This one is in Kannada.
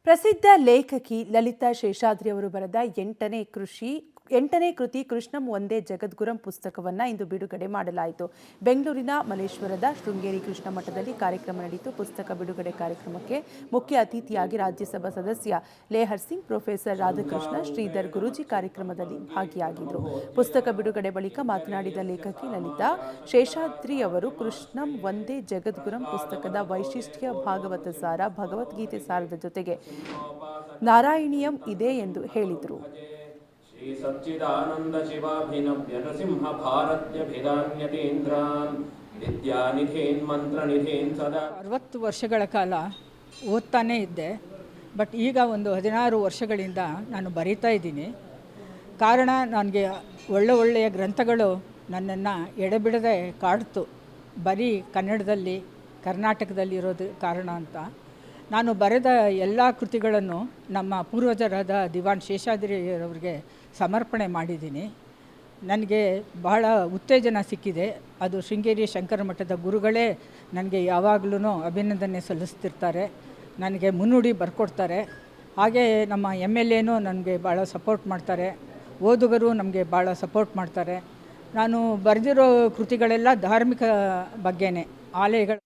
ಪ್ರಸಿದ್ಧ ಲೇಖಕಿ ಲಲಿತಾ ಶೇಷಾದ್ರಿ ಅವರು ಬರೆದ ಎಂಟನೇ ಕೃತಿ ಕೃಷ್ಣಂ ಒಂದೇ ಜಗದ್ಗುರಂ ಪುಸ್ತಕವನ್ನು ಇಂದು ಬಿಡುಗಡೆ ಮಾಡಲಾಯಿತು. ಬೆಂಗಳೂರಿನ ಮಲೇಶ್ವರದ ಶೃಂಗೇರಿ ಕೃಷ್ಣ ಮಠದಲ್ಲಿ ಕಾರ್ಯಕ್ರಮ ನಡೆಯಿತು. ಪುಸ್ತಕ ಬಿಡುಗಡೆ ಕಾರ್ಯಕ್ರಮಕ್ಕೆ ಮುಖ್ಯ ಅತಿಥಿಯಾಗಿ ರಾಜ್ಯಸಭಾ ಸದಸ್ಯ ಲೇಹರ್ ಸಿಂಗ್, ಪ್ರೊಫೆಸರ್ ರಾಧಾಕೃಷ್ಣ ಶ್ರೀಧರ್ ಗುರೂಜಿ ಕಾರ್ಯಕ್ರಮದಲ್ಲಿ ಭಾಗಿಯಾಗಿದ್ದರು. ಪುಸ್ತಕ ಬಿಡುಗಡೆ ಬಳಿಕ ಮಾತನಾಡಿದ ಲೇಖಕಿ ಲಲಿತಾ ಶೇಷಾದ್ರಿ ಅವರು ಕೃಷ್ಣಂ ಒಂದೇ ಜಗದ್ಗುರಂ ಪುಸ್ತಕದ ವೈಶಿಷ್ಟ್ಯ ಭಾಗವತ ಸಾರ, ಭಗವದ್ಗೀತೆ ಸಾರದ ಜೊತೆಗೆ ನಾರಾಯಣೀಯಂ ಇದೆ ಎಂದು ಹೇಳಿದರು. ಶ್ರೀ ಸಚ್ಚಿದಾನಂದ ಶಿವಾಭಿನವ್ಯ ನೃಸಿಂಹ ಭಾರತ್ಯಭಿಧಾನ್ಯತೀಂದ್ರಾನ್ ವಿದ್ಯಾನಿಧೀನ್ ಮಂತ್ರನಿಧೀನ್ ಸದಾ 60 ವರ್ಷಗಳ ಕಾಲ ಓದ್ತಾನೇ ಇದ್ದೆ. ಬಟ್ ಈಗ ಒಂದು 16 ವರ್ಷಗಳಿಂದ ನಾನು ಬರೀತಾ ಇದ್ದೀನಿ. ಕಾರಣ, ನನಗೆ ಒಳ್ಳೆಯ ಗ್ರಂಥಗಳು ನನ್ನನ್ನು ಎಡೆಬಿಡದೆ ಕಾಡ್ತು. ಬರೀ ಕನ್ನಡದಲ್ಲಿ, ಕರ್ನಾಟಕದಲ್ಲಿ ಇರೋದು ಕಾರಣ ಅಂತ ನಾನು ಬರೆದ ಎಲ್ಲ ಕೃತಿಗಳನ್ನು ನಮ್ಮ ಪೂರ್ವಜರಾದ ದಿವಾನ್ ಶೇಷಾದ್ರಿಯವರಿಗೆ ಸಮರ್ಪಣೆ ಮಾಡಿದ್ದೀನಿ. ನನಗೆ ಬಹಳ ಉತ್ತೇಜನ ಸಿಕ್ಕಿದೆ. ಅದು ಶೃಂಗೇರಿ ಶಂಕರ ಮಠದ ಗುರುಗಳೇ ನನಗೆ ಯಾವಾಗಲೂ ಅಭಿನಂದನೆ ಸಲ್ಲಿಸ್ತಿರ್ತಾರೆ, ನನಗೆ ಮುನ್ನುಡಿ ಬರ್ಕೊಡ್ತಾರೆ. ಹಾಗೆ ನಮ್ಮ MLAನೂ ನನಗೆ ಭಾಳ ಸಪೋರ್ಟ್ ಮಾಡ್ತಾರೆ, ಓದುಗರು ನಮಗೆ ಭಾಳ ಸಪೋರ್ಟ್ ಮಾಡ್ತಾರೆ. ನಾನು ಬರೆದಿರೋ ಕೃತಿಗಳೆಲ್ಲ ಧಾರ್ಮಿಕ ಬಗ್ಗೆನೇ, ಆಲಯಗಳು